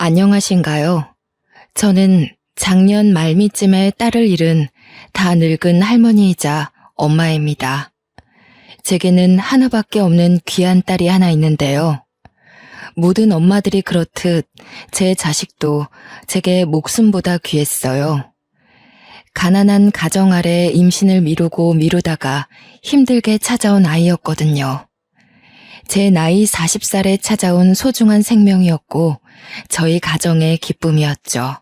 안녕하신가요? 저는 작년 말미쯤에 딸을 잃은 다 늙은 할머니이자 엄마입니다. 제게는 하나밖에 없는 귀한 딸이 하나 있는데요. 모든 엄마들이 그렇듯 제 자식도 제게 목숨보다 귀했어요. 가난한 가정 아래 임신을 미루고 미루다가 힘들게 찾아온 아이였거든요. 제 나이 40살에 찾아온 소중한 생명이었고 저희 가정의 기쁨이었죠.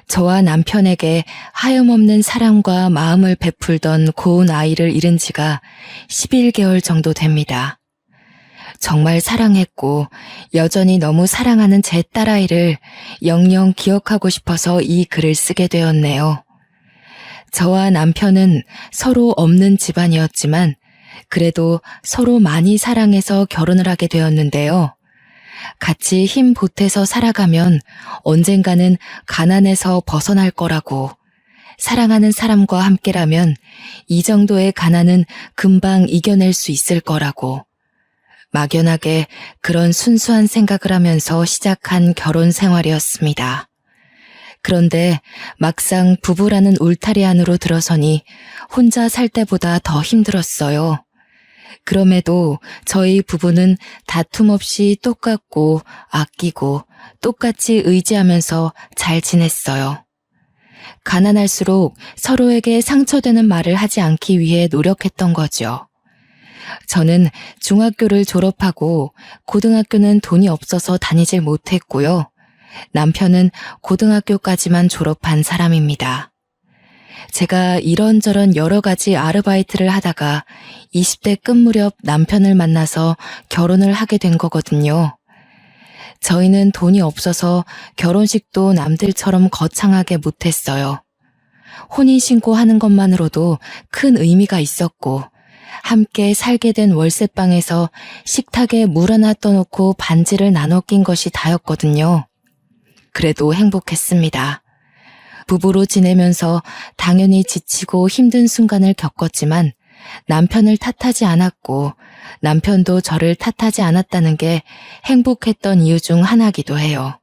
저와 남편에게 하염없는 사랑과 마음을 베풀던 고운 아이를 잃은 지가 11개월 정도 됩니다. 정말 사랑했고 여전히 너무 사랑하는 제 딸아이를 영영 기억하고 싶어서 이 글을 쓰게 되었네요. 저와 남편은 서로 없는 집안이었지만 그래도 서로 많이 사랑해서 결혼을 하게 되었는데요. 같이 힘 보태서 살아가면 언젠가는 가난에서 벗어날 거라고, 사랑하는 사람과 함께라면 이 정도의 가난은 금방 이겨낼 수 있을 거라고, 막연하게 그런 순수한 생각을 하면서 시작한 결혼 생활이었습니다. 그런데 막상 부부라는 울타리 안으로 들어서니 혼자 살 때보다 더 힘들었어요. 그럼에도 저희 부부는 다툼 없이 똑같고 아끼고 똑같이 의지하면서 잘 지냈어요. 가난할수록 서로에게 상처되는 말을 하지 않기 위해 노력했던 거죠. 저는 중학교를 졸업하고 고등학교는 돈이 없어서 다니질 못했고요. 남편은 고등학교까지만 졸업한 사람입니다. 제가 이런저런 여러 가지 아르바이트를 하다가 20대 끝 무렵 남편을 만나서 결혼을 하게 된 거거든요. 저희는 돈이 없어서 결혼식도 남들처럼 거창하게 못했어요. 혼인신고하는 것만으로도 큰 의미가 있었고 함께 살게 된 월세방에서 식탁에 물 하나 떠놓고 반지를 나눠 낀 것이 다였거든요. 그래도 행복했습니다. 부부로 지내면서 당연히 지치고 힘든 순간을 겪었지만 남편을 탓하지 않았고 남편도 저를 탓하지 않았다는 게 행복했던 이유 중 하나이기도 해요.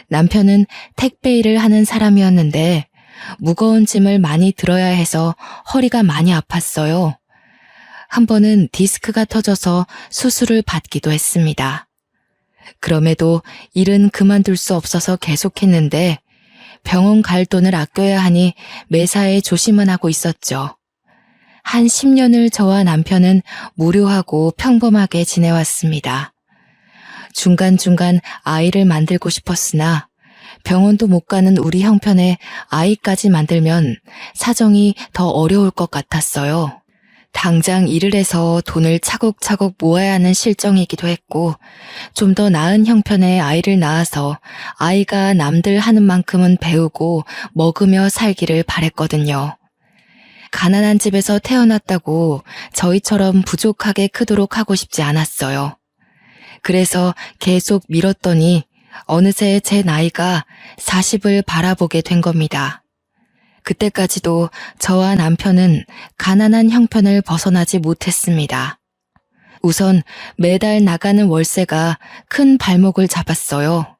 남편은 택배 일을 하는 사람이었는데 무거운 짐을 많이 들어야 해서 허리가 많이 아팠어요. 한 번은 디스크가 터져서 수술을 받기도 했습니다. 그럼에도 일은 그만둘 수 없어서 계속했는데 병원 갈 돈을 아껴야 하니 매사에 조심은 하고 있었죠. 한 10년을 저와 남편은 무료하고 평범하게 지내왔습니다. 중간중간 아이를 만들고 싶었으나 병원도 못 가는 우리 형편에 아이까지 만들면 사정이 더 어려울 것 같았어요. 당장 일을 해서 돈을 차곡차곡 모아야 하는 실정이기도 했고 좀 더 나은 형편의 아이를 낳아서 아이가 남들 하는 만큼은 배우고 먹으며 살기를 바랬거든요. 가난한 집에서 태어났다고 저희처럼 부족하게 크도록 하고 싶지 않았어요. 그래서 계속 미뤘더니 어느새 제 나이가 40을 바라보게 된 겁니다. 그때까지도 저와 남편은 가난한 형편을 벗어나지 못했습니다. 우선 매달 나가는 월세가 큰 발목을 잡았어요.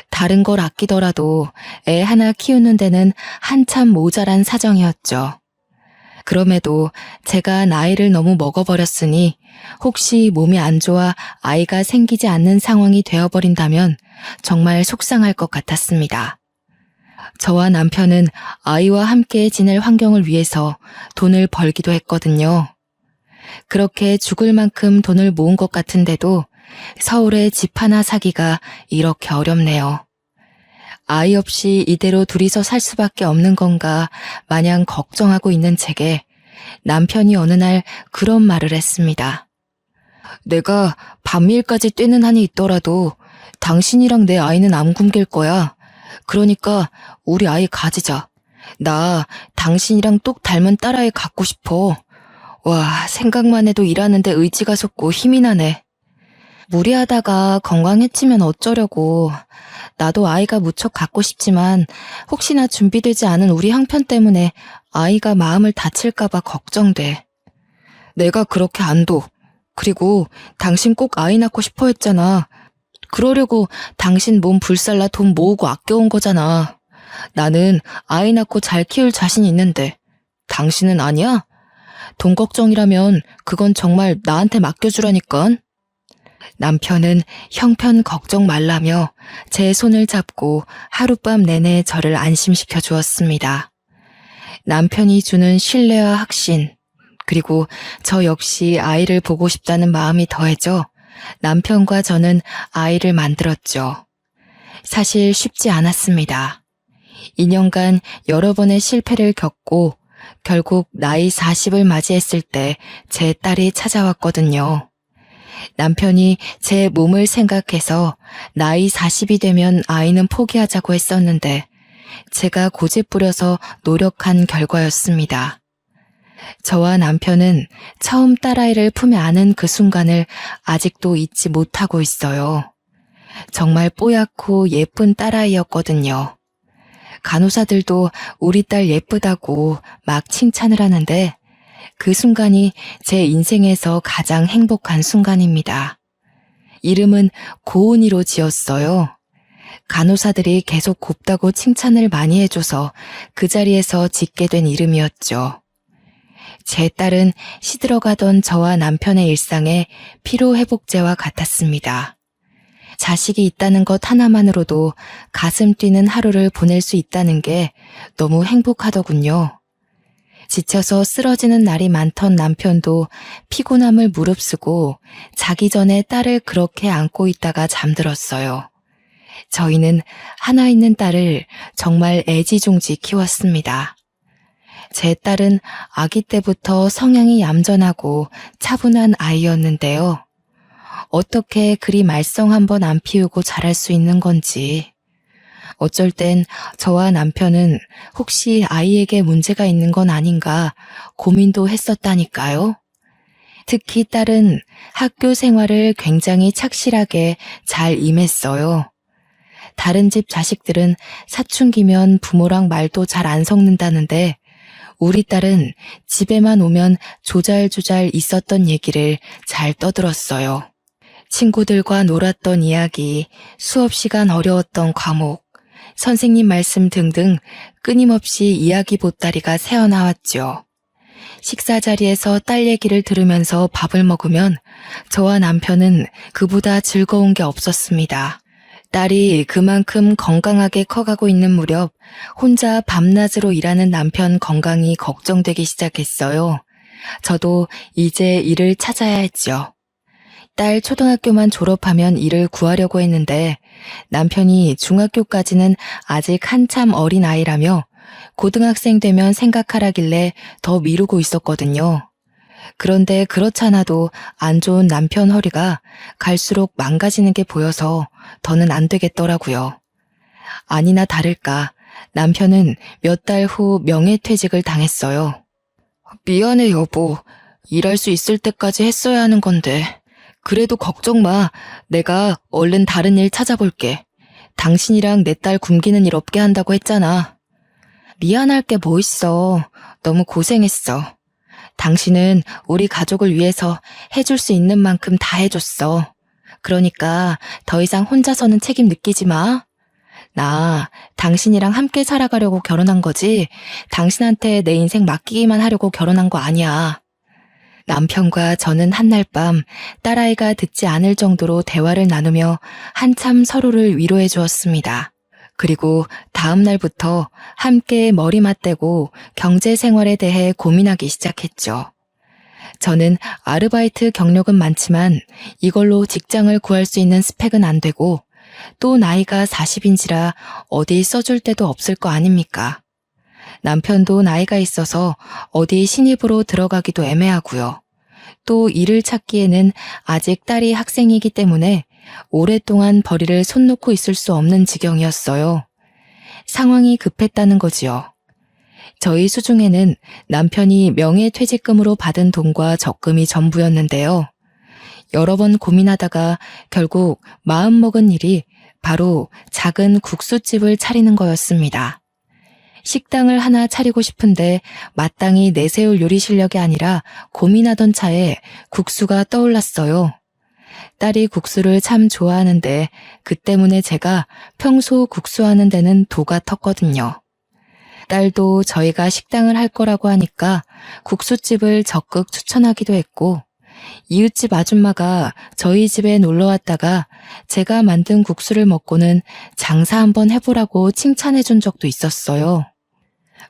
다른 걸 아끼더라도 애 하나 키우는 데는 한참 모자란 사정이었죠. 그럼에도 제가 나이를 너무 먹어버렸으니 혹시 몸이 안 좋아 아이가 생기지 않는 상황이 되어버린다면 정말 속상할 것 같았습니다. 저와 남편은 아이와 함께 지낼 환경을 위해서 돈을 벌기도 했거든요. 그렇게 죽을 만큼 돈을 모은 것 같은데도 서울에 집 하나 사기가 이렇게 어렵네요. 아이 없이 이대로 둘이서 살 수밖에 없는 건가 마냥 걱정하고 있는 제게 남편이 어느 날 그런 말을 했습니다. 내가 밤일까지 뛰는 한이 있더라도 당신이랑 내 아이는 안 굶길 거야. 그러니까 우리 아이 가지자. 나 당신이랑 똑 닮은 딸아이 갖고 싶어. 와, 생각만 해도 일하는데 의지가 솟고 힘이 나네. 무리하다가 건강해지면 어쩌려고. 나도 아이가 무척 갖고 싶지만 혹시나 준비되지 않은 우리 형편 때문에 아이가 마음을 다칠까봐 걱정돼. 내가 그렇게 안 둬. 그리고 당신 꼭 아이 낳고 싶어 했잖아. 그러려고 당신 몸 불살라 돈 모으고 아껴온 거잖아. 나는 아이 낳고 잘 키울 자신 있는데 당신은 아니야? 돈 걱정이라면 그건 정말 나한테 맡겨주라니깐. 남편은 형편 걱정 말라며 제 손을 잡고 하룻밤 내내 저를 안심시켜 주었습니다. 남편이 주는 신뢰와 확신, 그리고 저 역시 아이를 보고 싶다는 마음이 더해져 남편과 저는 아이를 만들었죠. 사실 쉽지 않았습니다. 2년간 여러 번의 실패를 겪고 결국 나이 40을 맞이했을 때 제 딸이 찾아왔거든요. 남편이 제 몸을 생각해서 나이 40이 되면 아이는 포기하자고 했었는데 제가 고집부려서 노력한 결과였습니다. 저와 남편은 처음 딸아이를 품에 안은 그 순간을 아직도 잊지 못하고 있어요. 정말 뽀얗고 예쁜 딸아이였거든요. 간호사들도 우리 딸 예쁘다고 막 칭찬을 하는데 그 순간이 제 인생에서 가장 행복한 순간입니다. 이름은 고은이로 지었어요. 간호사들이 계속 곱다고 칭찬을 많이 해줘서 그 자리에서 짓게 된 이름이었죠. 제 딸은 시들어가던 저와 남편의 일상에 피로회복제와 같았습니다. 자식이 있다는 것 하나만으로도 가슴 뛰는 하루를 보낼 수 있다는 게 너무 행복하더군요. 지쳐서 쓰러지는 날이 많던 남편도 피곤함을 무릅쓰고 자기 전에 딸을 그렇게 안고 있다가 잠들었어요. 저희는 하나 있는 딸을 정말 애지중지 키웠습니다. 제 딸은 아기 때부터 성향이 얌전하고 차분한 아이였는데요. 어떻게 그리 말썽 한번 안 피우고 자랄 수 있는 건지. 어쩔 땐 저와 남편은 혹시 아이에게 문제가 있는 건 아닌가 고민도 했었다니까요. 특히 딸은 학교 생활을 굉장히 착실하게 잘 임했어요. 다른 집 자식들은 사춘기면 부모랑 말도 잘 안 섞는다는데 우리 딸은 집에만 오면 조잘조잘 있었던 얘기를 잘 떠들었어요. 친구들과 놀았던 이야기, 수업 시간 어려웠던 과목, 선생님 말씀 등등 끊임없이 이야기 보따리가 새어나왔죠. 식사 자리에서 딸 얘기를 들으면서 밥을 먹으면 저와 남편은 그보다 즐거운 게 없었습니다. 딸이 그만큼 건강하게 커가고 있는 무렵 혼자 밤낮으로 일하는 남편 건강이 걱정되기 시작했어요. 저도 이제 일을 찾아야 했죠. 딸 초등학교만 졸업하면 일을 구하려고 했는데 남편이 중학교까지는 아직 한참 어린 아이라며 고등학생 되면 생각하라길래 더 미루고 있었거든요. 그런데 그렇잖아도 안 좋은 남편 허리가 갈수록 망가지는 게 보여서 더는 안 되겠더라고요. 아니나 다를까 남편은 몇 달 후 명예퇴직을 당했어요. 미안해 여보. 일할 수 있을 때까지 했어야 하는 건데. 그래도 걱정 마. 내가 얼른 다른 일 찾아볼게. 당신이랑 내 딸 굶기는 일 없게 한다고 했잖아. 미안할 게 뭐 있어. 너무 고생했어. 당신은 우리 가족을 위해서 해줄 수 있는 만큼 다 해줬어. 그러니까 더 이상 혼자서는 책임 느끼지 마. 나 당신이랑 함께 살아가려고 결혼한 거지 당신한테 내 인생 맡기기만 하려고 결혼한 거 아니야. 남편과 저는 한날 밤 딸아이가 듣지 않을 정도로 대화를 나누며 한참 서로를 위로해 주었습니다. 그리고 다음 날부터 함께 머리 맞대고 경제 생활에 대해 고민하기 시작했죠. 저는 아르바이트 경력은 많지만 이걸로 직장을 구할 수 있는 스펙은 안 되고 또 나이가 40인지라 어디 써줄 데도 없을 거 아닙니까? 남편도 나이가 있어서 어디 신입으로 들어가기도 애매하고요. 또 일을 찾기에는 아직 딸이 학생이기 때문에 오랫동안 벌이를 손 놓고 있을 수 없는 지경이었어요. 상황이 급했다는 거지요. 저희 수중에는 남편이 명예퇴직금으로 받은 돈과 적금이 전부였는데요. 여러 번 고민하다가 결국 마음먹은 일이 바로 작은 국수집을 차리는 거였습니다. 식당을 하나 차리고 싶은데 마땅히 내세울 요리 실력이 아니라 고민하던 차에 국수가 떠올랐어요. 딸이 국수를 참 좋아하는데 그 때문에 제가 평소 국수하는 데는 도가 텄거든요. 딸도 저희가 식당을 할 거라고 하니까 국수집을 적극 추천하기도 했고, 이웃집 아줌마가 저희 집에 놀러 왔다가 제가 만든 국수를 먹고는 장사 한번 해보라고 칭찬해 준 적도 있었어요.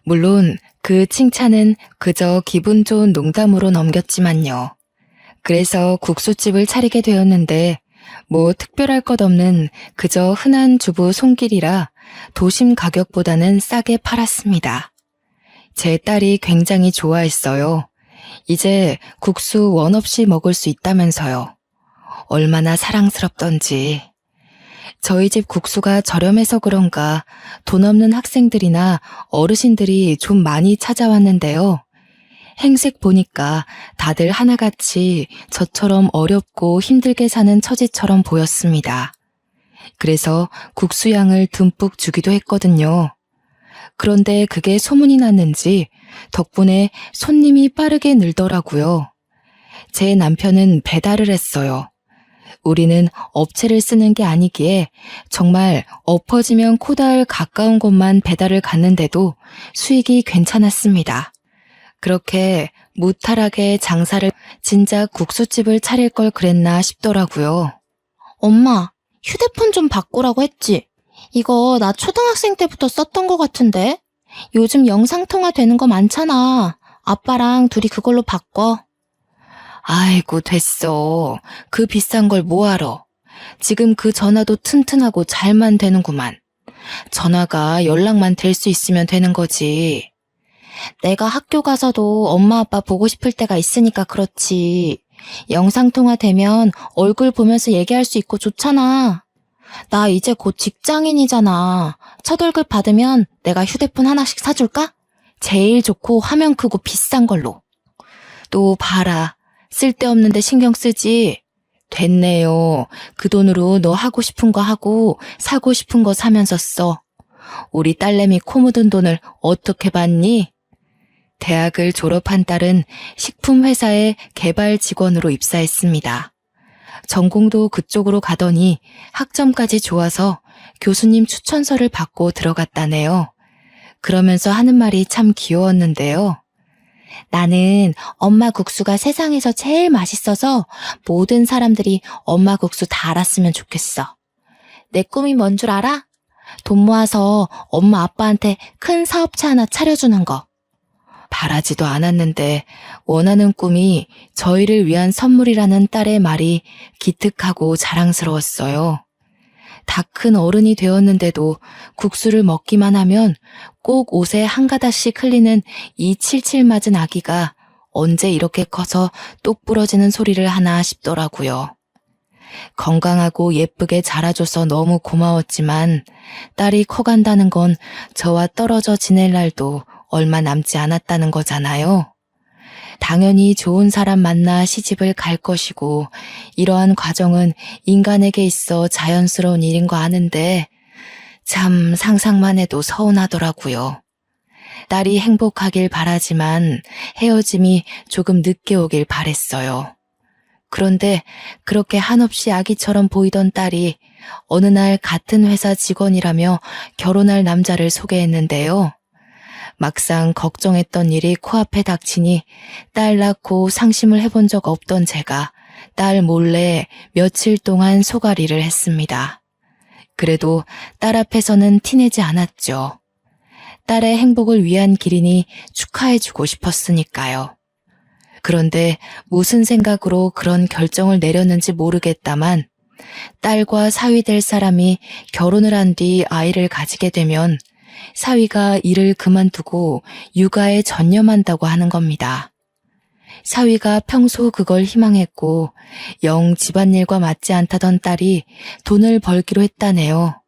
물론 그 칭찬은 그저 기분 좋은 농담으로 넘겼지만요. 그래서 국수집을 차리게 되었는데 뭐 특별할 것 없는 그저 흔한 주부 손길이라 도심 가격보다는 싸게 팔았습니다. 제 딸이 굉장히 좋아했어요. 이제 국수 원 없이 먹을 수 있다면서요. 얼마나 사랑스럽던지. 저희 집 국수가 저렴해서 그런가 돈 없는 학생들이나 어르신들이 좀 많이 찾아왔는데요. 행색 보니까 다들 하나같이 저처럼 어렵고 힘들게 사는 처지처럼 보였습니다. 그래서 국수양을 듬뿍 주기도 했거든요. 그런데 그게 소문이 났는지 덕분에 손님이 빠르게 늘더라고요. 제 남편은 배달을 했어요. 우리는 업체를 쓰는 게 아니기에 정말 엎어지면 코다할 가까운 곳만 배달을 갔는데도 수익이 괜찮았습니다. 그렇게 무탈하게 장사를 진작 국수집을 차릴 걸 그랬나 싶더라고요. 엄마, 휴대폰 좀 바꾸라고 했지? 이거 나 초등학생 때부터 썼던 거 같은데? 요즘 영상통화 되는 거 많잖아. 아빠랑 둘이 그걸로 바꿔. 아이고 됐어. 그 비싼 걸 뭐하러. 지금 그 전화도 튼튼하고 잘만 되는구만. 전화가 연락만 될 수 있으면 되는 거지. 내가 학교 가서도 엄마 아빠 보고 싶을 때가 있으니까 그렇지. 영상통화 되면 얼굴 보면서 얘기할 수 있고 좋잖아. 나 이제 곧 직장인이잖아. 첫 월급 받으면 내가 휴대폰 하나씩 사줄까? 제일 좋고 화면 크고 비싼 걸로. 또 봐라. 쓸데없는데 신경 쓰지. 됐네요. 그 돈으로 너 하고 싶은 거 하고 사고 싶은 거 사면서 써. 우리 딸내미 코 묻은 돈을 어떻게 받니? 대학을 졸업한 딸은 식품회사의 개발 직원으로 입사했습니다. 전공도 그쪽으로 가더니 학점까지 좋아서 교수님 추천서를 받고 들어갔다네요. 그러면서 하는 말이 참 귀여웠는데요. 나는 엄마 국수가 세상에서 제일 맛있어서 모든 사람들이 엄마 국수 다 알았으면 좋겠어. 내 꿈이 뭔 줄 알아? 돈 모아서 엄마 아빠한테 큰 사업체 하나 차려주는 거. 바라지도 않았는데 원하는 꿈이 저희를 위한 선물이라는 딸의 말이 기특하고 자랑스러웠어요. 다 큰 어른이 되었는데도 국수를 먹기만 하면 꼭 옷에 한 가닥씩 흘리는 이 칠칠 맞은 아기가 언제 이렇게 커서 똑 부러지는 소리를 하나 싶더라고요. 건강하고 예쁘게 자라줘서 너무 고마웠지만 딸이 커간다는 건 저와 떨어져 지낼 날도 얼마 남지 않았다는 거잖아요. 당연히 좋은 사람 만나 시집을 갈 것이고 이러한 과정은 인간에게 있어 자연스러운 일인 거 아는데 참 상상만 해도 서운하더라고요. 딸이 행복하길 바라지만 헤어짐이 조금 늦게 오길 바랬어요. 그런데 그렇게 한없이 아기처럼 보이던 딸이 어느 날 같은 회사 직원이라며 결혼할 남자를 소개했는데요. 막상 걱정했던 일이 코앞에 닥치니 딸 낳고 상심을 해본 적 없던 제가 딸 몰래 며칠 동안 소가리를 했습니다. 그래도 딸 앞에서는 티내지 않았죠. 딸의 행복을 위한 길이니 축하해주고 싶었으니까요. 그런데 무슨 생각으로 그런 결정을 내렸는지 모르겠다만 딸과 사위 될 사람이 결혼을 한 뒤 아이를 가지게 되면 사위가 일을 그만두고 육아에 전념한다고 하는 겁니다. 사위가 평소 그걸 희망했고 영 집안일과 맞지 않다던 딸이 돈을 벌기로 했다네요.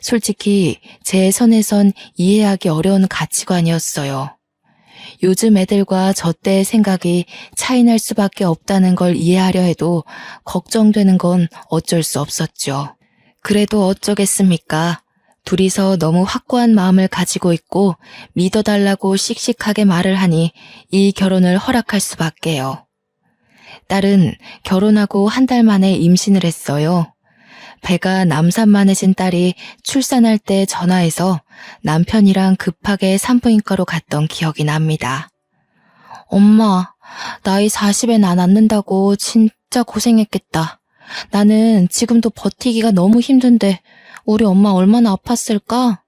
솔직히 제 선에선 이해하기 어려운 가치관이었어요. 요즘 애들과 저 때의 생각이 차이날 수밖에 없다는 걸 이해하려 해도 걱정되는 건 어쩔 수 없었죠. 그래도 어쩌겠습니까? 둘이서 너무 확고한 마음을 가지고 있고 믿어달라고 씩씩하게 말을 하니 이 결혼을 허락할 수밖에요. 딸은 결혼하고 한 달 만에 임신을 했어요. 배가 남산만해진 딸이 출산할 때 전화해서 남편이랑 급하게 산부인과로 갔던 기억이 납니다. 엄마, 나이 40엔 안 낳는다고 진짜 고생했겠다. 나는 지금도 버티기가 너무 힘든데 우리 엄마 얼마나 아팠을까?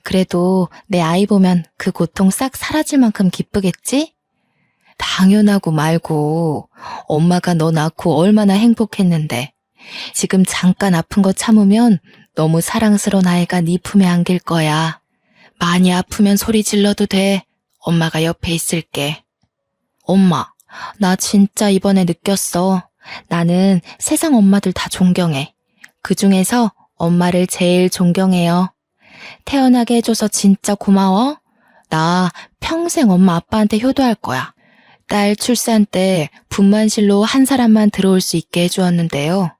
그래도 내 아이 보면 그 고통 싹 사라질 만큼 기쁘겠지? 당연하고 말고 엄마가 너 낳고 얼마나 행복했는데 지금 잠깐 아픈 거 참으면 너무 사랑스러운 아이가 네 품에 안길 거야. 많이 아프면 소리 질러도 돼. 엄마가 옆에 있을게. 엄마, 나 진짜 이번에 느꼈어. 나는 세상 엄마들 다 존경해. 그중에서 엄마를 제일 존경해요. 태어나게 해줘서 진짜 고마워. 나 평생 엄마 아빠한테 효도할 거야. 딸 출산 때 분만실로 한 사람만 들어올 수 있게 해주었는데요.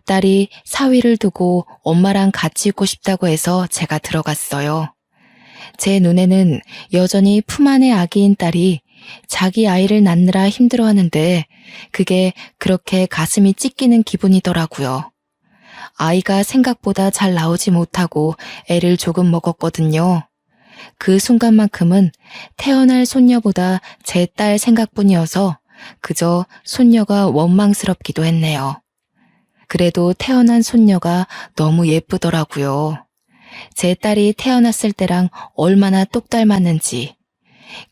딸이 사위를 두고 엄마랑 같이 있고 싶다고 해서 제가 들어갔어요. 제 눈에는 여전히 품 안의 아기인 딸이 자기 아이를 낳느라 힘들어하는데 그게 그렇게 가슴이 찢기는 기분이더라고요. 아이가 생각보다 잘 나오지 못하고 애를 조금 먹었거든요. 그 순간만큼은 태어날 손녀보다 제 딸 생각뿐이어서 그저 손녀가 원망스럽기도 했네요. 그래도 태어난 손녀가 너무 예쁘더라고요. 제 딸이 태어났을 때랑 얼마나 똑 닮았는지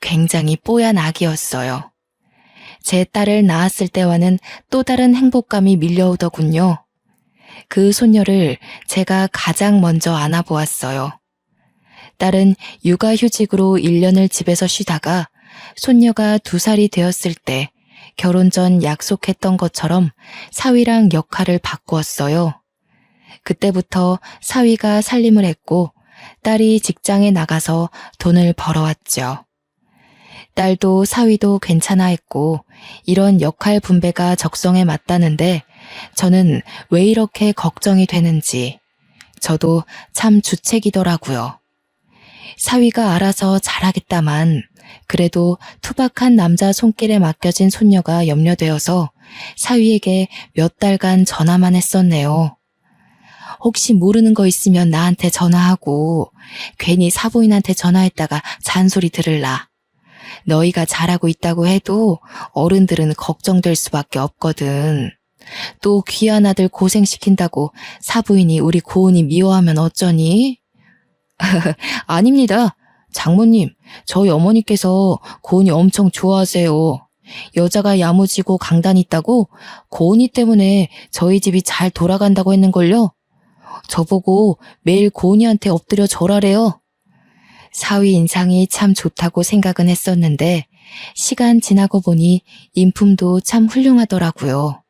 굉장히 뽀얀 아기였어요. 제 딸을 낳았을 때와는 또 다른 행복감이 밀려오더군요. 그 손녀를 제가 가장 먼저 안아보았어요. 딸은 육아휴직으로 1년을 집에서 쉬다가 손녀가 2살이 되었을 때 결혼 전 약속했던 것처럼 사위랑 역할을 바꾸었어요. 그때부터 사위가 살림을 했고 딸이 직장에 나가서 돈을 벌어왔죠. 딸도 사위도 괜찮아 했고 이런 역할 분배가 적성에 맞다는데 저는 왜 이렇게 걱정이 되는지 저도 참 주책이더라고요. 사위가 알아서 잘하겠다만 그래도 투박한 남자 손길에 맡겨진 손녀가 염려되어서 사위에게 몇 달간 전화만 했었네요. 혹시 모르는 거 있으면 나한테 전화하고 괜히 사부인한테 전화했다가 잔소리 들을라. 너희가 잘하고 있다고 해도 어른들은 걱정될 수밖에 없거든. 또 귀한 아들 고생시킨다고 사부인이 우리 고은이 미워하면 어쩌니? 아닙니다. 장모님, 저희 어머니께서 고은이 엄청 좋아하세요. 여자가 야무지고 강단 있다고 고은이 때문에 저희 집이 잘 돌아간다고 했는걸요. 저보고 매일 고은이한테 엎드려 절하래요. 사위 인상이 참 좋다고 생각은 했었는데 시간 지나고 보니 인품도 참 훌륭하더라고요.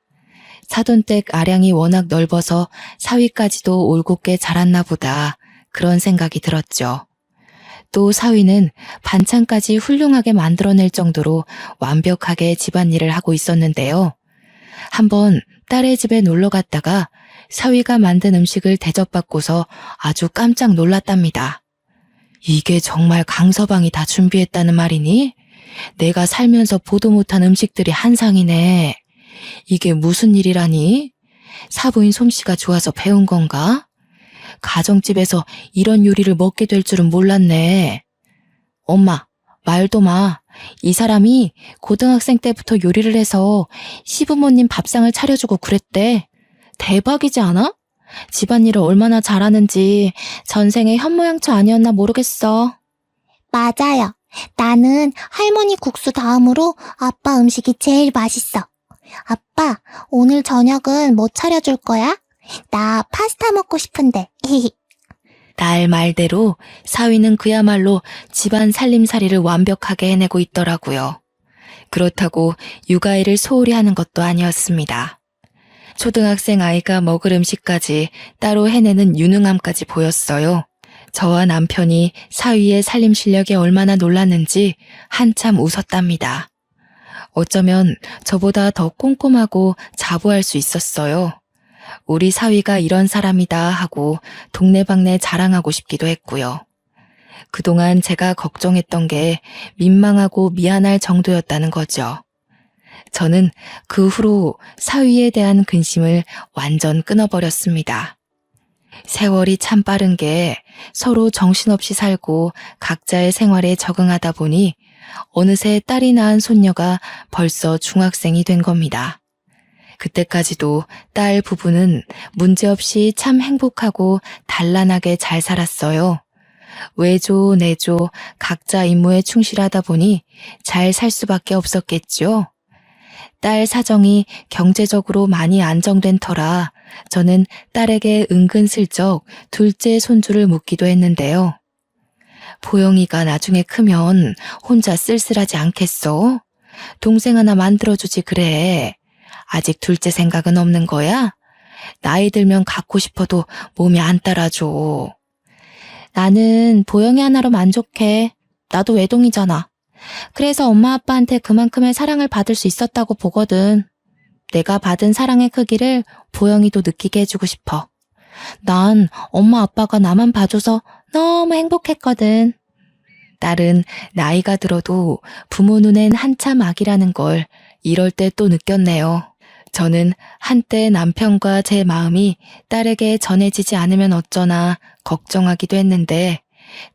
사돈댁 아량이 워낙 넓어서 사위까지도 올곧게 자랐나 보다 그런 생각이 들었죠. 또 사위는 반찬까지 훌륭하게 만들어낼 정도로 완벽하게 집안일을 하고 있었는데요. 한번 딸의 집에 놀러 갔다가 사위가 만든 음식을 대접받고서 아주 깜짝 놀랐답니다. 이게 정말 강서방이 다 준비했다는 말이니? 내가 살면서 보도 못한 음식들이 한상이네. 이게 무슨 일이라니? 사부인 솜씨가 좋아서 배운 건가? 가정집에서 이런 요리를 먹게 될 줄은 몰랐네. 엄마, 말도 마. 이 사람이 고등학생 때부터 요리를 해서 시부모님 밥상을 차려주고 그랬대. 대박이지 않아? 집안일을 얼마나 잘하는지 전생에 현모양처 아니었나 모르겠어. 맞아요. 나는 할머니 국수 다음으로 아빠 음식이 제일 맛있어. 아빠, 오늘 저녁은 뭐 차려줄 거야? 나 파스타 먹고 싶은데. 딸 말대로 사위는 그야말로 집안 살림살이를 완벽하게 해내고 있더라고요. 그렇다고 육아일을 소홀히 하는 것도 아니었습니다. 초등학생 아이가 먹을 음식까지 따로 해내는 유능함까지 보였어요. 저와 남편이 사위의 살림 실력에 얼마나 놀랐는지 한참 웃었답니다. 어쩌면 저보다 더 꼼꼼하고 자부할 수 있었어요. 우리 사위가 이런 사람이다 하고 동네방네 자랑하고 싶기도 했고요. 그동안 제가 걱정했던 게 민망하고 미안할 정도였다는 거죠. 저는 그 후로 사위에 대한 근심을 완전 끊어버렸습니다. 세월이 참 빠른 게 서로 정신없이 살고 각자의 생활에 적응하다 보니 어느새 딸이 낳은 손녀가 벌써 중학생이 된 겁니다. 그때까지도 딸 부부는 문제없이 참 행복하고 단란하게 잘 살았어요. 외조, 내조 각자 임무에 충실하다 보니 잘 살 수밖에 없었겠죠. 딸 사정이 경제적으로 많이 안정된 터라 저는 딸에게 은근슬쩍 둘째 손주를 묻기도 했는데요. 보영이가 나중에 크면 혼자 쓸쓸하지 않겠어? 동생 하나 만들어주지 그래. 아직 둘째 생각은 없는 거야? 나이 들면 갖고 싶어도 몸이 안 따라줘. 나는 보영이 하나로 만족해. 나도 외동이잖아. 그래서 엄마 아빠한테 그만큼의 사랑을 받을 수 있었다고 보거든. 내가 받은 사랑의 크기를 보영이도 느끼게 해주고 싶어. 난 엄마 아빠가 나만 봐줘서 너무 행복했거든. 딸은 나이가 들어도 부모 눈엔 한참 아기라는 걸 이럴 때 또 느꼈네요. 저는 한때 남편과 제 마음이 딸에게 전해지지 않으면 어쩌나 걱정하기도 했는데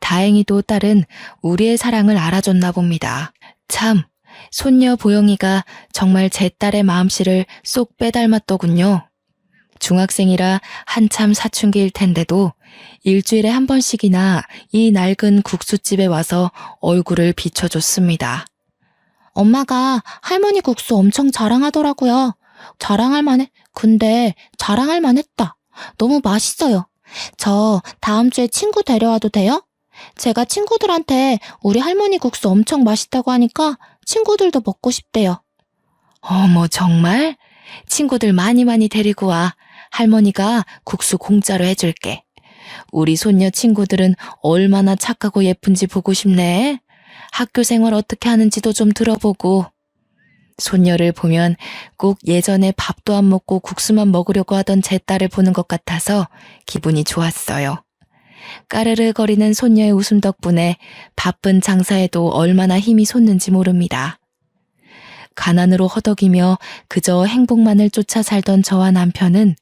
다행히도 딸은 우리의 사랑을 알아줬나 봅니다. 참, 손녀 보영이가 정말 제 딸의 마음씨를 쏙 빼닮았더군요. 중학생이라 한참 사춘기일 텐데도 일주일에 한 번씩이나 이 낡은 국수집에 와서 얼굴을 비춰줬습니다. 엄마가 할머니 국수 엄청 자랑하더라고요. 근데 자랑할 만했다. 너무 맛있어요. 저 다음 주에 친구 데려와도 돼요? 제가 친구들한테 우리 할머니 국수 엄청 맛있다고 하니까 친구들도 먹고 싶대요. 어머, 정말? 친구들 많이 데리고 와. 할머니가 국수 공짜로 해줄게. 우리 손녀 친구들은 얼마나 착하고 예쁜지 보고 싶네. 학교 생활 어떻게 하는지도 좀 들어보고. 손녀를 보면 꼭 예전에 밥도 안 먹고 국수만 먹으려고 하던 제 딸을 보는 것 같아서 기분이 좋았어요. 까르르거리는 손녀의 웃음 덕분에 바쁜 장사에도 얼마나 힘이 솟는지 모릅니다. 가난으로 허덕이며 그저 행복만을 쫓아 살던 저와 남편은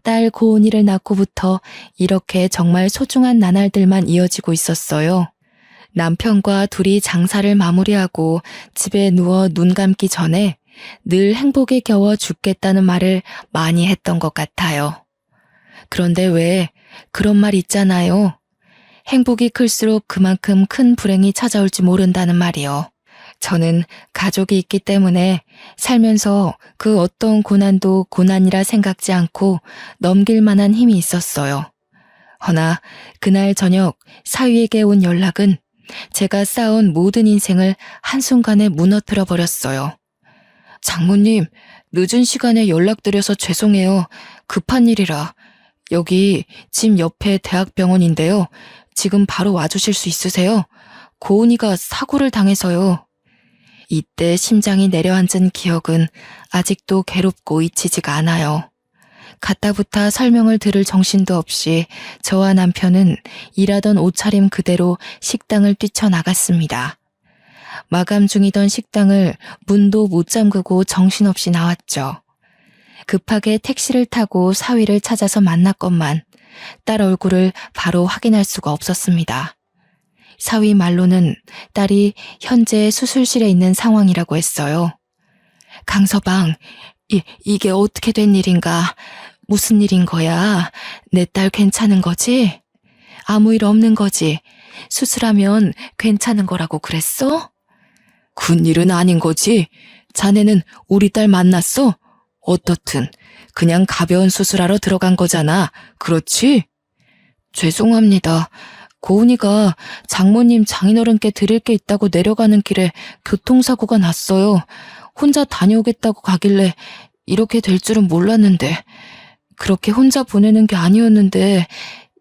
딸 고은이를 낳고부터 이렇게 정말 소중한 나날들만 이어지고 있었어요. 남편과 둘이 장사를 마무리하고 집에 누워 눈 감기 전에 늘 행복에 겨워 죽겠다는 말을 많이 했던 것 같아요. 그런데 왜 그런 말 있잖아요. 행복이 클수록 그만큼 큰 불행이 찾아올지 모른다는 말이요. 저는 가족이 있기 때문에 살면서 그 어떤 고난도 고난이라 생각지 않고 넘길 만한 힘이 있었어요. 허나 그날 저녁 사위에게 온 연락은 제가 쌓아온 모든 인생을 한순간에 무너뜨려 버렸어요. 장모님, 늦은 시간에 연락드려서 죄송해요. 급한 일이라. 여기 집 옆에 대학병원인데요. 지금 바로 와주실 수 있으세요? 고은이가 사고를 당해서요. 이때 심장이 내려앉은 기억은 아직도 괴롭고 잊히지가 않아요. 가타부타 설명을 들을 정신도 없이 저와 남편은 일하던 옷차림 그대로 식당을 뛰쳐나갔습니다. 마감 중이던 식당을 문도 못 잠그고 정신없이 나왔죠. 급하게 택시를 타고 사위를 찾아서 만났건만 딸 얼굴을 바로 확인할 수가 없었습니다. 사위 말로는 딸이 현재 수술실에 있는 상황이라고 했어요. 강서방, 이게 어떻게 된 일인가? 무슨 일인 거야? 내 딸 괜찮은 거지? 아무 일 없는 거지? 수술하면 괜찮은 거라고 그랬어? 큰일은 아닌 거지? 자네는 우리 딸 만났어? 어떻든 그냥 가벼운 수술하러 들어간 거잖아. 그렇지? 죄송합니다. 고은이가 장모님 장인어른께 드릴 게 있다고 내려가는 길에 교통사고가 났어요. 혼자 다녀오겠다고 가길래 이렇게 될 줄은 몰랐는데 그렇게 혼자 보내는 게 아니었는데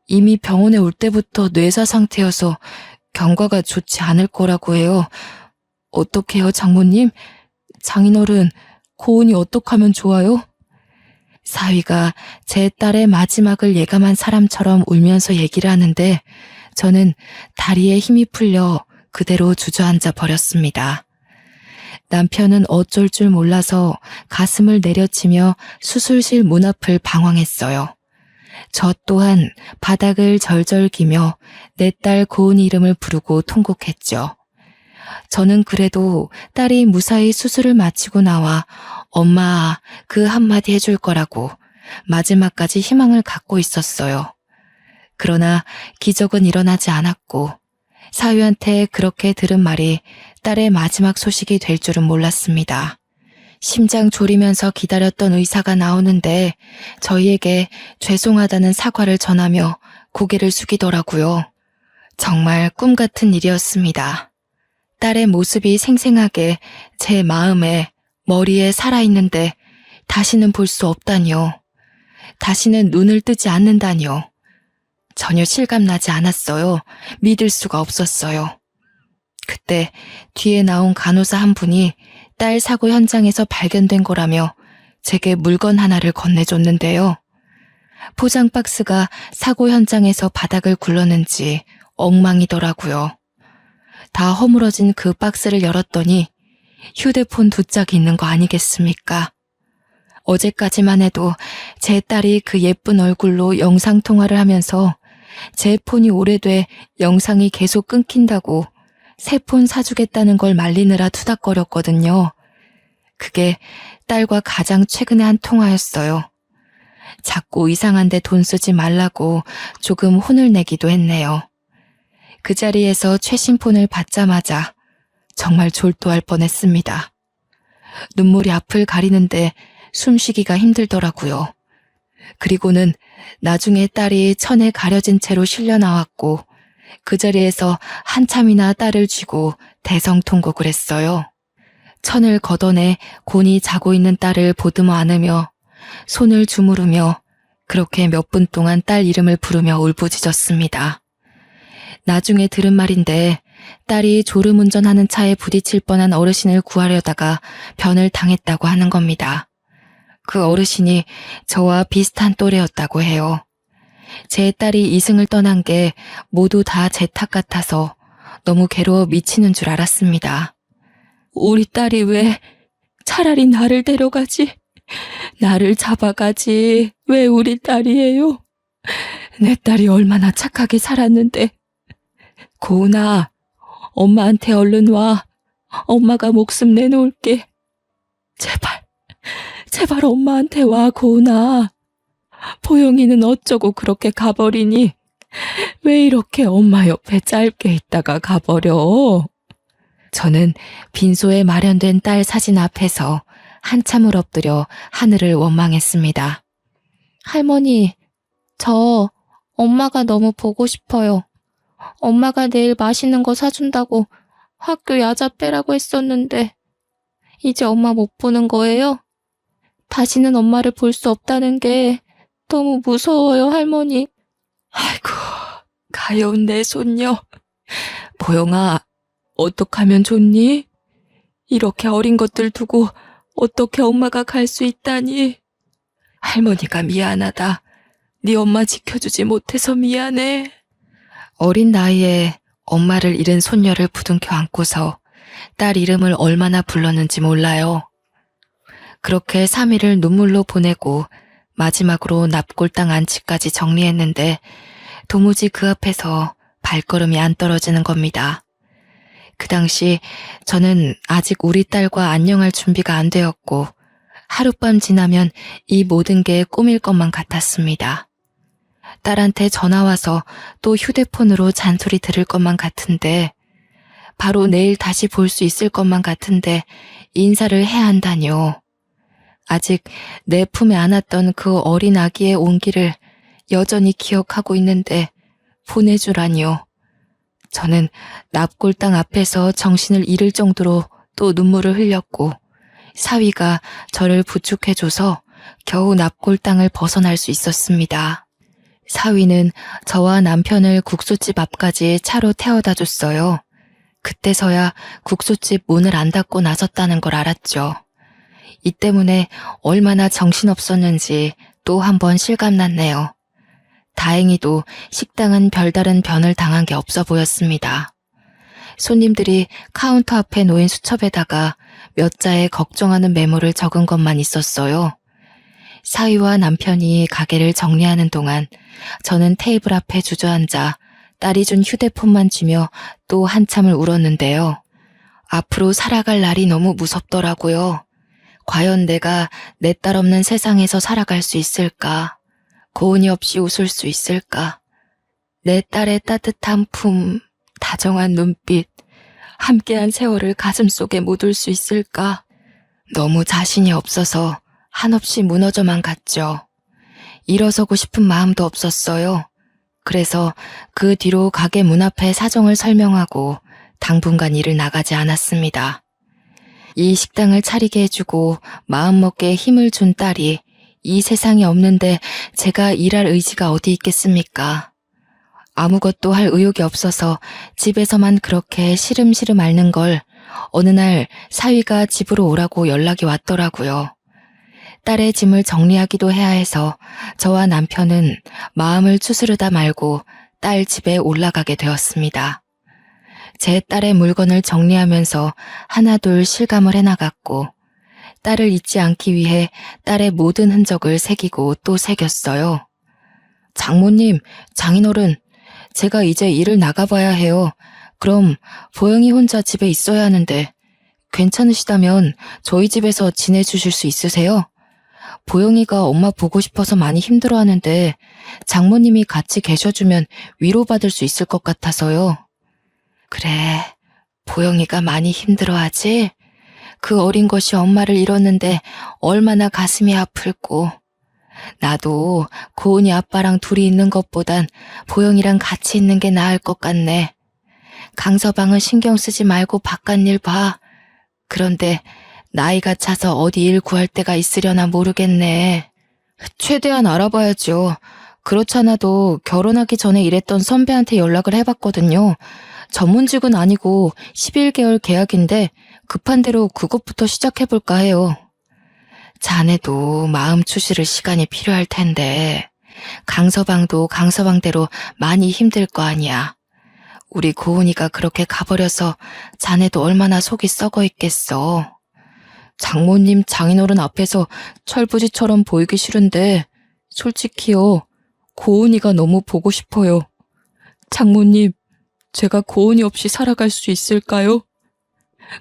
이미 병원에 올 때부터 뇌사 상태여서 경과가 좋지 않을 거라고 해요. 어떡해요, 장모님? 장인어른, 고은이 어떡하면 좋아요? 사위가 제 딸의 마지막을 예감한 사람처럼 울면서 얘기를 하는데 저는 다리에 힘이 풀려 그대로 주저앉아 버렸습니다. 남편은 어쩔 줄 몰라서 가슴을 내려치며 수술실 문 앞을 방황했어요. 저 또한 바닥을 절절 기며 내 딸 고은이 이름을 부르고 통곡했죠. 저는 그래도 딸이 무사히 수술을 마치고 나와 엄마 그 한마디 해줄 거라고 마지막까지 희망을 갖고 있었어요. 그러나 기적은 일어나지 않았고 사위한테 그렇게 들은 말이 딸의 마지막 소식이 될 줄은 몰랐습니다. 심장 졸이면서 기다렸던 의사가 나오는데 저희에게 죄송하다는 사과를 전하며 고개를 숙이더라고요. 정말 꿈 같은 일이었습니다. 딸의 모습이 생생하게 제 마음에, 머리에 살아있는데 다시는 볼 수 없다니요. 다시는 눈을 뜨지 않는다니요. 전혀 실감나지 않았어요. 믿을 수가 없었어요. 그때 뒤에 나온 간호사 한 분이 딸 사고 현장에서 발견된 거라며 제게 물건 하나를 건네줬는데요. 포장 박스가 사고 현장에서 바닥을 굴렀는지 엉망이더라고요. 다 허물어진 그 박스를 열었더니 휴대폰 2짝이 있는 거 아니겠습니까? 어제까지만 해도 제 딸이 그 예쁜 얼굴로 영상통화를 하면서 제 폰이 오래돼 영상이 계속 끊긴다고 새 폰 사주겠다는 걸 말리느라 투닥거렸거든요. 그게 딸과 가장 최근에 한 통화였어요. 자꾸 이상한데 돈 쓰지 말라고 조금 혼을 내기도 했네요. 그 자리에서 최신 폰을 받자마자 정말 졸도할 뻔했습니다. 눈물이 앞을 가리는데 숨쉬기가 힘들더라고요. 그리고는 나중에 딸이 천에 가려진 채로 실려 나왔고 그 자리에서 한참이나 딸을 쥐고 대성통곡을 했어요. 천을 걷어내 곤히 자고 있는 딸을 보듬어 안으며 손을 주무르며 그렇게 몇 분 동안 딸 이름을 부르며 울부짖었습니다. 나중에 들은 말인데 딸이 졸음운전하는 차에 부딪힐 뻔한 어르신을 구하려다가 변을 당했다고 하는 겁니다. 그 어르신이 저와 비슷한 또래였다고 해요. 제 딸이 이승을 떠난 게 모두 다 제 탓 같아서 너무 괴로워 미치는 줄 알았습니다. 우리 딸이 왜 차라리 나를 데려가지? 나를 잡아가지. 왜 우리 딸이에요? 내 딸이 얼마나 착하게 살았는데. 고은아, 엄마한테 얼른 와. 엄마가 목숨 내놓을게. 제발 엄마한테 와, 고은아. 보영이는 어쩌고 그렇게 가버리니? 왜 이렇게 엄마 옆에 짧게 있다가 가버려? 저는 빈소에 마련된 딸 사진 앞에서 한참을 엎드려 하늘을 원망했습니다. 할머니, 저 엄마가 너무 보고 싶어요. 엄마가 내일 맛있는 거 사준다고 학교 야자 빼라고 했었는데 이제 엄마 못 보는 거예요? 다시는 엄마를 볼 수 없다는 게 너무 무서워요, 할머니. 아이고, 가여운 내 손녀. 보영아, 어떡하면 좋니? 이렇게 어린 것들 두고 어떻게 엄마가 갈 수 있다니? 할머니가 미안하다. 네 엄마 지켜주지 못해서 미안해. 어린 나이에 엄마를 잃은 손녀를 부둥켜 안고서 딸 이름을 얼마나 불렀는지 몰라요. 그렇게 3일을 눈물로 보내고 마지막으로 납골당 안치까지 정리했는데 도무지 그 앞에서 발걸음이 안 떨어지는 겁니다. 그 당시 저는 아직 우리 딸과 안녕할 준비가 안 되었고 하룻밤 지나면 이 모든 게 꿈일 것만 같았습니다. 딸한테 전화와서 또 휴대폰으로 잔소리 들을 것만 같은데 바로 내일 다시 볼 수 있을 것만 같은데 인사를 해야 한다뇨. 아직 내 품에 안았던 그 어린 아기의 온기를 여전히 기억하고 있는데 보내주라니요. 저는 납골당 앞에서 정신을 잃을 정도로 또 눈물을 흘렸고 사위가 저를 부축해줘서 겨우 납골당을 벗어날 수 있었습니다. 사위는 저와 남편을 국수집 앞까지 차로 태워다 줬어요. 그때서야 국수집 문을 안 닫고 나섰다는 걸 알았죠. 이 때문에 얼마나 정신없었는지 또 한 번 실감났네요. 다행히도 식당은 별다른 변을 당한 게 없어 보였습니다. 손님들이 카운터 앞에 놓인 수첩에다가 몇 자의 걱정하는 메모를 적은 것만 있었어요. 사위와 남편이 가게를 정리하는 동안 저는 테이블 앞에 주저앉아 딸이 준 휴대폰만 쥐며 또 한참을 울었는데요. 앞으로 살아갈 날이 너무 무섭더라고요. 과연 내가 내 딸 없는 세상에서 살아갈 수 있을까? 고은이 없이 웃을 수 있을까? 내 딸의 따뜻한 품, 다정한 눈빛, 함께한 세월을 가슴속에 묻을 수 있을까? 너무 자신이 없어서 한없이 무너져만 갔죠. 일어서고 싶은 마음도 없었어요. 그래서 그 뒤로 가게 문 앞에 사정을 설명하고 당분간 일을 나가지 않았습니다. 이 식당을 차리게 해주고 마음먹게 힘을 준 딸이 이 세상에 없는데 제가 일할 의지가 어디 있겠습니까? 아무것도 할 의욕이 없어서 집에서만 그렇게 시름시름 앓는 걸 어느 날 사위가 집으로 오라고 연락이 왔더라고요. 딸의 짐을 정리하기도 해야 해서 저와 남편은 마음을 추스르다 말고 딸 집에 올라가게 되었습니다. 제 딸의 물건을 정리하면서 하나둘 실감을 해나갔고 딸을 잊지 않기 위해 딸의 모든 흔적을 새기고 또 새겼어요. 장모님, 장인어른, 제가 이제 일을 나가봐야 해요. 그럼 보영이 혼자 집에 있어야 하는데 괜찮으시다면 저희 집에서 지내주실 수 있으세요? 보영이가 엄마 보고 싶어서 많이 힘들어하는데 장모님이 같이 계셔주면 위로받을 수 있을 것 같아서요. 그래, 보영이가 많이 힘들어하지? 그 어린 것이 엄마를 잃었는데 얼마나 가슴이 아플고. 나도 고은이 아빠랑 둘이 있는 것보단 보영이랑 같이 있는 게 나을 것 같네. 강서방은 신경 쓰지 말고 바깥일 봐. 그런데 나이가 차서 어디 일 구할 데가 있으려나 모르겠네. 최대한 알아봐야죠. 그렇잖아도 결혼하기 전에 일했던 선배한테 연락을 해봤거든요. 전문직은 아니고 11개월 계약인데 급한 대로 그것부터 시작해볼까 해요. 자네도 마음 추스를 시간이 필요할 텐데 강서방도 강서방대로 많이 힘들 거 아니야. 우리 고은이가 그렇게 가버려서 자네도 얼마나 속이 썩어 있겠어. 장모님, 장인어른 앞에서 철부지처럼 보이기 싫은데 솔직히요, 고은이가 너무 보고 싶어요. 장모님, 제가 고은이 없이 살아갈 수 있을까요?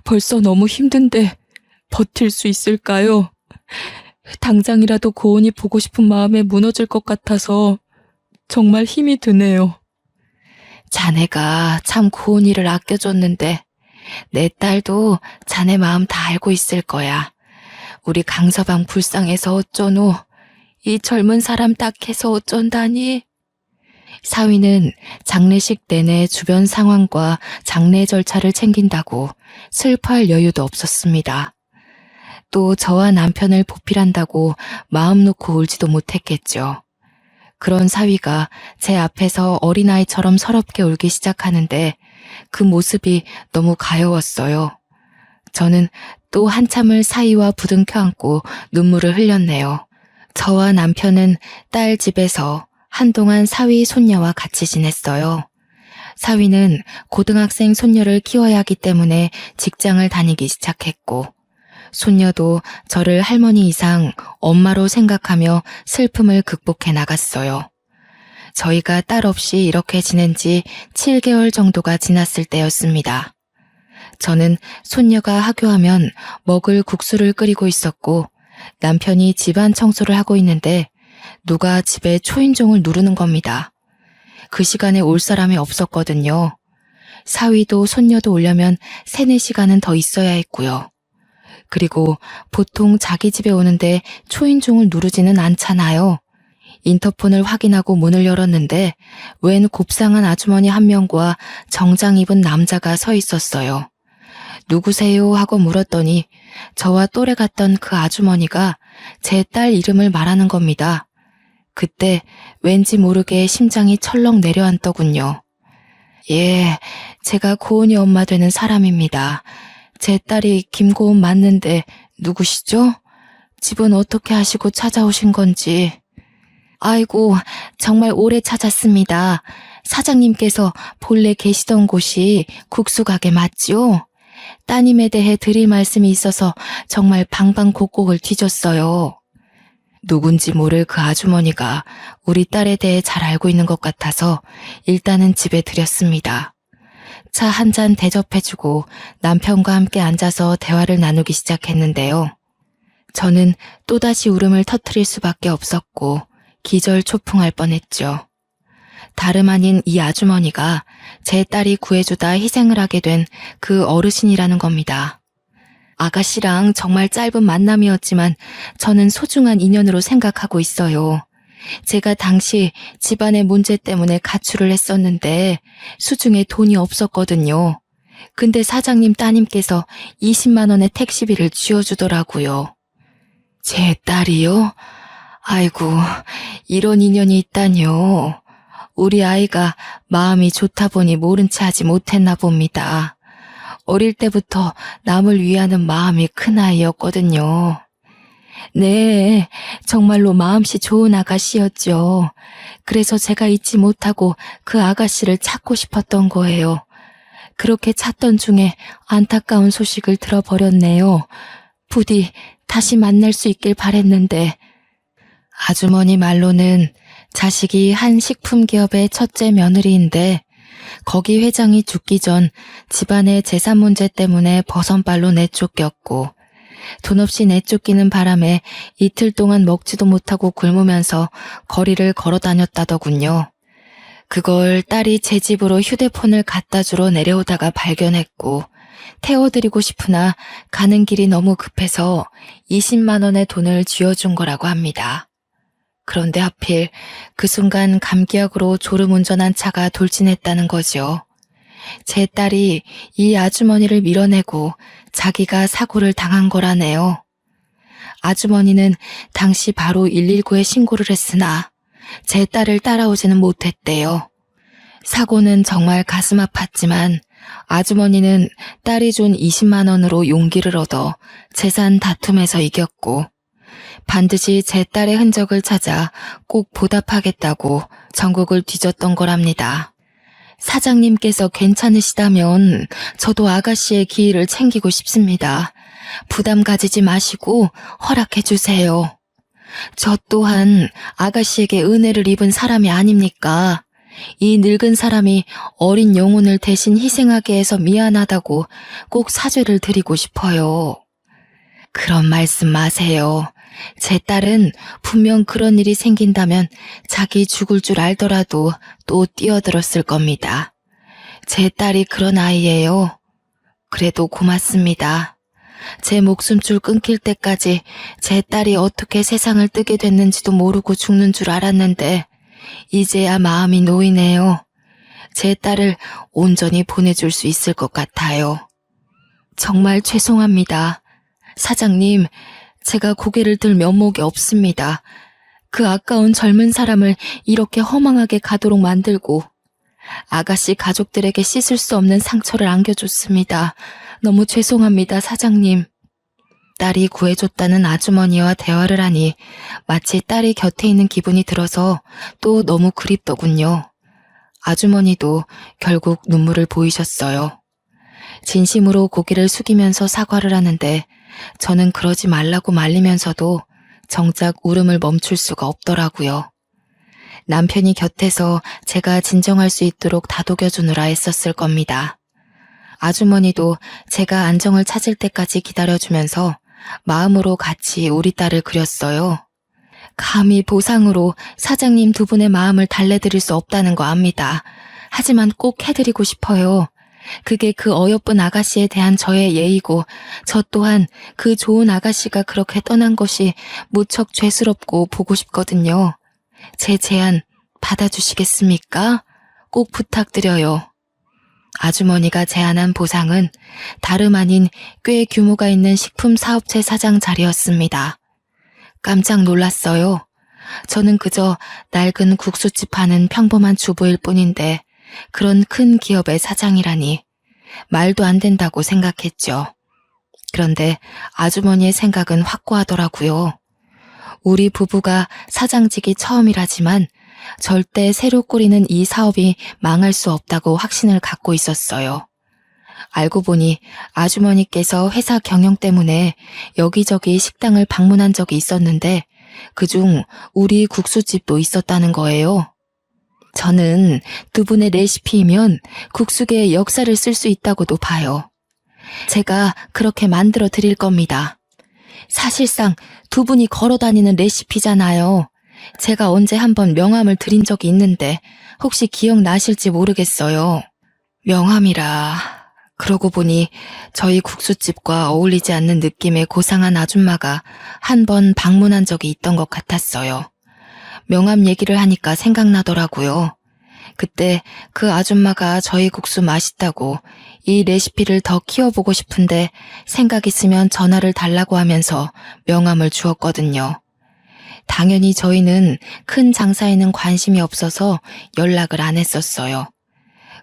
벌써 너무 힘든데 버틸 수 있을까요? 당장이라도 고은이 보고 싶은 마음에 무너질 것 같아서 정말 힘이 드네요. 자네가 참 고은이를 아껴줬는데 내 딸도 자네 마음 다 알고 있을 거야. 우리 강서방 불쌍해서 어쩌노. 이 젊은 사람 딱해서 어쩐다니. 사위는 장례식 내내 주변 상황과 장례 절차를 챙긴다고 슬퍼할 여유도 없었습니다. 또 저와 남편을 보필한다고 마음 놓고 울지도 못했겠죠. 그런 사위가 제 앞에서 어린아이처럼 서럽게 울기 시작하는데 그 모습이 너무 가여웠어요. 저는 또 한참을 사위와 부둥켜 안고 눈물을 흘렸네요. 저와 남편은 딸 집에서 한동안 사위 손녀와 같이 지냈어요. 사위는 고등학생 손녀를 키워야 하기 때문에 직장을 다니기 시작했고 손녀도 저를 할머니 이상 엄마로 생각하며 슬픔을 극복해 나갔어요. 저희가 딸 없이 이렇게 지낸 지 7개월 정도가 지났을 때였습니다. 저는 손녀가 하교하면 먹을 국수를 끓이고 있었고 남편이 집안 청소를 하고 있는데 누가 집에 초인종을 누르는 겁니다. 그 시간에 올 사람이 없었거든요. 사위도 손녀도 오려면 3-4시간은 더 있어야 했고요. 그리고 보통 자기 집에 오는데 초인종을 누르지는 않잖아요. 인터폰을 확인하고 문을 열었는데 웬 곱상한 아주머니 한 명과 정장 입은 남자가 서 있었어요. 누구세요? 하고 물었더니 저와 또래 같던 그 아주머니가 제 딸 이름을 말하는 겁니다. 그때 왠지 모르게 심장이 철렁 내려앉더군요. 예, 제가 고은이 엄마 되는 사람입니다. 제 딸이 김고은 맞는데 누구시죠? 집은 어떻게 하시고 찾아오신 건지. 아이고, 정말 오래 찾았습니다. 사장님께서 본래 계시던 곳이 국수 가게 맞죠? 따님에 대해 드릴 말씀이 있어서 정말 방방곡곡을 뒤졌어요. 누군지 모를 그 아주머니가 우리 딸에 대해 잘 알고 있는 것 같아서 일단은 집에 들였습니다. 차 한 잔 대접해주고 남편과 함께 앉아서 대화를 나누기 시작했는데요. 저는 또다시 울음을 터뜨릴 수밖에 없었고 기절초풍할 뻔했죠. 다름 아닌 이 아주머니가 제 딸이 구해주다 희생을 하게 된 그 어르신이라는 겁니다. 아가씨랑 정말 짧은 만남이었지만 저는 소중한 인연으로 생각하고 있어요. 제가 당시 집안의 문제 때문에 가출을 했었는데 수중에 돈이 없었거든요. 근데 사장님 따님께서 20만 원의 택시비를 쥐어주더라고요. 제 딸이요? 아이고, 이런 인연이 있다뇨. 우리 아이가 마음이 좋다 보니 모른 체 하지 못했나 봅니다. 어릴 때부터 남을 위하는 마음이 큰 아이였거든요. 네, 정말로 마음씨 좋은 아가씨였죠. 그래서 제가 잊지 못하고 그 아가씨를 찾고 싶었던 거예요. 그렇게 찾던 중에 안타까운 소식을 들어버렸네요. 부디 다시 만날 수 있길 바랬는데. 아주머니 말로는 자식이 한 식품기업의 첫째 며느리인데 거기 회장이 죽기 전 집안의 재산 문제 때문에 버선발로 내쫓겼고 돈 없이 내쫓기는 바람에 이틀 동안 먹지도 못하고 굶으면서 거리를 걸어 다녔다더군요. 그걸 딸이 제 집으로 휴대폰을 갖다 주러 내려오다가 발견했고 태워드리고 싶으나 가는 길이 너무 급해서 20만 원의 돈을 쥐어준 거라고 합니다. 그런데 하필 그 순간 감기약으로 졸음운전한 차가 돌진했다는 거죠. 제 딸이 이 아주머니를 밀어내고 자기가 사고를 당한 거라네요. 아주머니는 당시 바로 119에 신고를 했으나 제 딸을 따라오지는 못했대요. 사고는 정말 가슴 아팠지만 아주머니는 딸이 준 20만 원으로 용기를 얻어 재산 다툼에서 이겼고 반드시 제 딸의 흔적을 찾아 꼭 보답하겠다고 전국을 뒤졌던 거랍니다. 사장님께서 괜찮으시다면 저도 아가씨의 기일을 챙기고 싶습니다. 부담 가지지 마시고 허락해 주세요. 저 또한 아가씨에게 은혜를 입은 사람이 아닙니까? 이 늙은 사람이 어린 영혼을 대신 희생하게 해서 미안하다고 꼭 사죄를 드리고 싶어요. 그런 말씀 마세요. 제 딸은 분명 그런 일이 생긴다면 자기 죽을 줄 알더라도 또 뛰어들었을 겁니다. 제 딸이 그런 아이예요. 그래도 고맙습니다. 제 목숨줄 끊길 때까지 제 딸이 어떻게 세상을 뜨게 됐는지도 모르고 죽는 줄 알았는데 이제야 마음이 놓이네요. 제 딸을 온전히 보내줄 수 있을 것 같아요. 정말 죄송합니다. 사장님, 제가 고개를 들 면목이 없습니다. 그 아까운 젊은 사람을 이렇게 허망하게 가도록 만들고 아가씨 가족들에게 씻을 수 없는 상처를 안겨줬습니다. 너무 죄송합니다, 사장님. 딸이 구해줬다는 아주머니와 대화를 하니 마치 딸이 곁에 있는 기분이 들어서 또 너무 그립더군요. 아주머니도 결국 눈물을 보이셨어요. 진심으로 고개를 숙이면서 사과를 하는데 저는 그러지 말라고 말리면서도 정작 울음을 멈출 수가 없더라고요. 남편이 곁에서 제가 진정할 수 있도록 다독여주느라 애썼을 겁니다. 아주머니도 제가 안정을 찾을 때까지 기다려주면서 마음으로 같이 우리 딸을 그렸어요. 감히 보상으로 사장님 두 분의 마음을 달래드릴 수 없다는 거 압니다. 하지만 꼭 해드리고 싶어요. 그게 그 어여쁜 아가씨에 대한 저의 예의고 저 또한 그 좋은 아가씨가 그렇게 떠난 것이 무척 죄스럽고 보고 싶거든요. 제 제안 받아주시겠습니까? 꼭 부탁드려요. 아주머니가 제안한 보상은 다름 아닌 꽤 규모가 있는 식품 사업체 사장 자리였습니다. 깜짝 놀랐어요. 저는 그저 낡은 국수집 하는 평범한 주부일 뿐인데 그런 큰 기업의 사장이라니 말도 안 된다고 생각했죠. 그런데 아주머니의 생각은 확고하더라고요. 우리 부부가 사장직이 처음이라지만 절대 새로 꾸리는 이 사업이 망할 수 없다고 확신을 갖고 있었어요. 알고 보니 아주머니께서 회사 경영 때문에 여기저기 식당을 방문한 적이 있었는데 그중 우리 국수집도 있었다는 거예요. 저는 두 분의 레시피이면 국수계의 역사를 쓸 수 있다고도 봐요. 제가 그렇게 만들어 드릴 겁니다. 사실상 두 분이 걸어 다니는 레시피잖아요. 제가 언제 한번 명함을 드린 적이 있는데 혹시 기억나실지 모르겠어요. 명함이라... 그러고 보니 저희 국수집과 어울리지 않는 느낌의 고상한 아줌마가 한 번 방문한 적이 있던 것 같았어요. 명함 얘기를 하니까 생각나더라고요. 그때 그 아줌마가 저희 국수 맛있다고 이 레시피를 더 키워보고 싶은데 생각 있으면 전화를 달라고 하면서 명함을 주었거든요. 당연히 저희는 큰 장사에는 관심이 없어서 연락을 안 했었어요.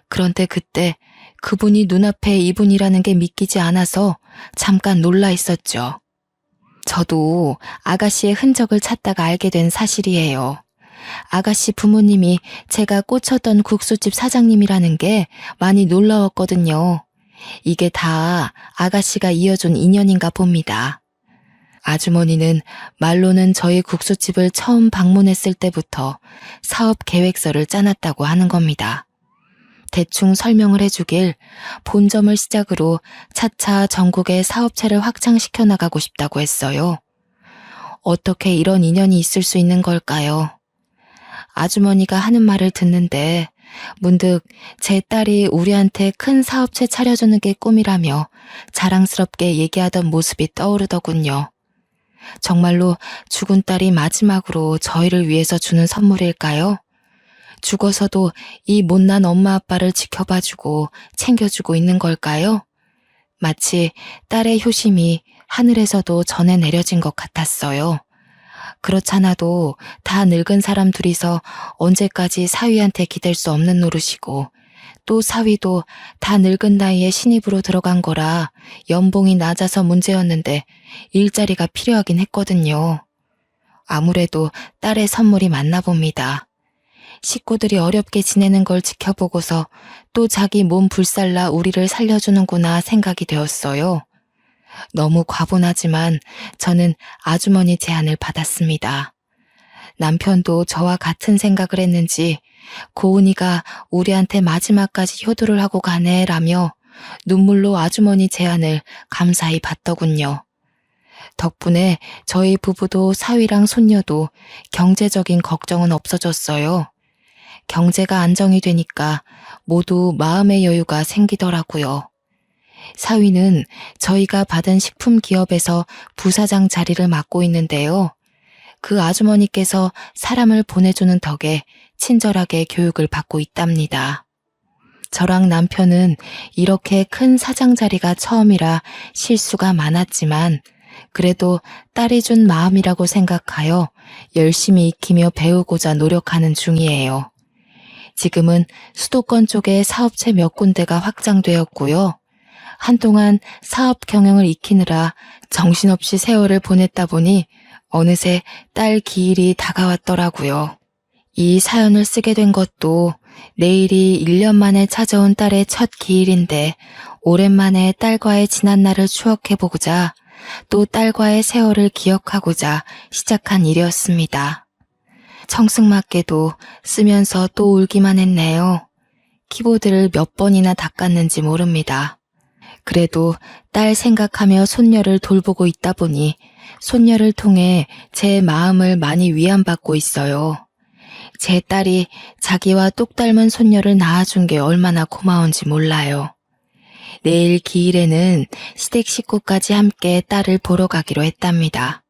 그런데 그때 그분이 눈앞에 이분이라는 게 믿기지 않아서 잠깐 놀라 있었죠. 저도 아가씨의 흔적을 찾다가 알게 된 사실이에요. 아가씨 부모님이 제가 꽂혔던 국수집 사장님이라는 게 많이 놀라웠거든요. 이게 다 아가씨가 이어준 인연인가 봅니다. 아주머니는 말로는 저희 국수집을 처음 방문했을 때부터 사업 계획서를 짜놨다고 하는 겁니다. 대충 설명을 해주길 본점을 시작으로 차차 전국의 사업체를 확장시켜 나가고 싶다고 했어요. 어떻게 이런 인연이 있을 수 있는 걸까요? 아주머니가 하는 말을 듣는데 문득 제 딸이 우리한테 큰 사업체 차려주는 게 꿈이라며 자랑스럽게 얘기하던 모습이 떠오르더군요. 정말로 죽은 딸이 마지막으로 저희를 위해서 주는 선물일까요? 죽어서도 이 못난 엄마 아빠를 지켜봐주고 챙겨주고 있는 걸까요? 마치 딸의 효심이 하늘에서도 전해 내려진 것 같았어요. 그렇잖아도 다 늙은 사람 둘이서 언제까지 사위한테 기댈 수 없는 노릇이고 또 사위도 다 늙은 나이에 신입으로 들어간 거라 연봉이 낮아서 문제였는데 일자리가 필요하긴 했거든요. 아무래도 딸의 선물이 맞나 봅니다. 식구들이 어렵게 지내는 걸 지켜보고서 또 자기 몸 불살라 우리를 살려주는구나 생각이 되었어요. 너무 과분하지만 저는 아주머니 제안을 받았습니다. 남편도 저와 같은 생각을 했는지 고은이가 우리한테 마지막까지 효도를 하고 가네라며 눈물로 아주머니 제안을 감사히 받더군요. 덕분에 저희 부부도 사위랑 손녀도 경제적인 걱정은 없어졌어요. 경제가 안정이 되니까 모두 마음의 여유가 생기더라고요. 사위는 저희가 받은 식품기업에서 부사장 자리를 맡고 있는데요. 그 아주머니께서 사람을 보내주는 덕에 친절하게 교육을 받고 있답니다. 저랑 남편은 이렇게 큰 사장 자리가 처음이라 실수가 많았지만 그래도 딸이 준 마음이라고 생각하여 열심히 익히며 배우고자 노력하는 중이에요. 지금은 수도권 쪽에 사업체 몇 군데가 확장되었고요. 한동안 사업 경영을 익히느라 정신없이 세월을 보냈다 보니 어느새 딸 기일이 다가왔더라고요. 이 사연을 쓰게 된 것도 내일이 1년 만에 찾아온 딸의 첫 기일인데 오랜만에 딸과의 지난 날을 추억해보고자 또 딸과의 세월을 기억하고자 시작한 일이었습니다. 청승맞게도 쓰면서 또 울기만 했네요. 키보드를 몇 번이나 닦았는지 모릅니다. 그래도 딸 생각하며 손녀를 돌보고 있다 보니 손녀를 통해 제 마음을 많이 위안받고 있어요. 제 딸이 자기와 똑 닮은 손녀를 낳아준 게 얼마나 고마운지 몰라요. 내일 기일에는 시댁 식구까지 함께 딸을 보러 가기로 했답니다.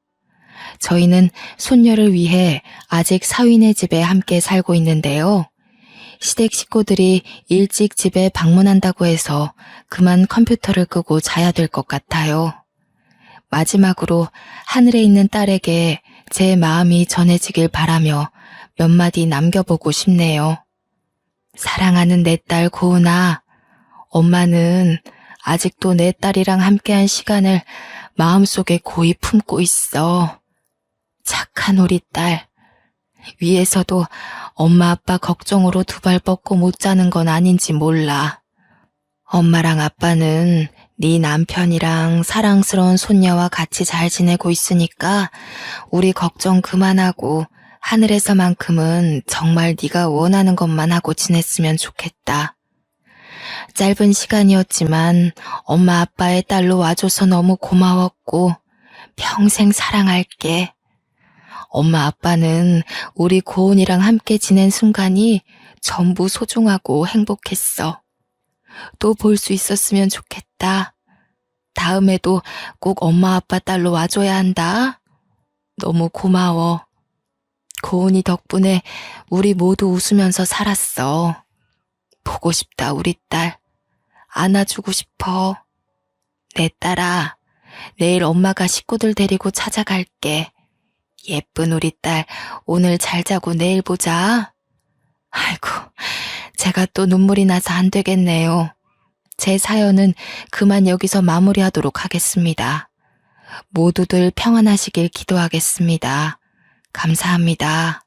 저희는 손녀를 위해 아직 사위네 집에 함께 살고 있는데요. 시댁 식구들이 일찍 집에 방문한다고 해서 그만 컴퓨터를 끄고 자야 될 것 같아요. 마지막으로 하늘에 있는 딸에게 제 마음이 전해지길 바라며 몇 마디 남겨보고 싶네요. 사랑하는 내 딸 고은아, 엄마는 아직도 내 딸이랑 함께한 시간을 마음속에 고이 품고 있어. 착한 우리 딸. 위에서도 엄마 아빠 걱정으로 두 발 뻗고 못 자는 건 아닌지 몰라. 엄마랑 아빠는 네 남편이랑 사랑스러운 손녀와 같이 잘 지내고 있으니까 우리 걱정 그만하고 하늘에서만큼은 정말 네가 원하는 것만 하고 지냈으면 좋겠다. 짧은 시간이었지만 엄마 아빠의 딸로 와줘서 너무 고마웠고 평생 사랑할게. 엄마 아빠는 우리 고은이랑 함께 지낸 순간이 전부 소중하고 행복했어. 또 볼 수 있었으면 좋겠다. 다음에도 꼭 엄마 아빠 딸로 와줘야 한다. 너무 고마워. 고은이 덕분에 우리 모두 웃으면서 살았어. 보고 싶다, 우리 딸. 안아주고 싶어. 내 딸아, 내일 엄마가 식구들 데리고 찾아갈게. 예쁜 우리 딸, 오늘 잘 자고 내일 보자. 아이고, 제가 또 눈물이 나서 안 되겠네요. 제 사연은 그만 여기서 마무리하도록 하겠습니다. 모두들 평안하시길 기도하겠습니다. 감사합니다.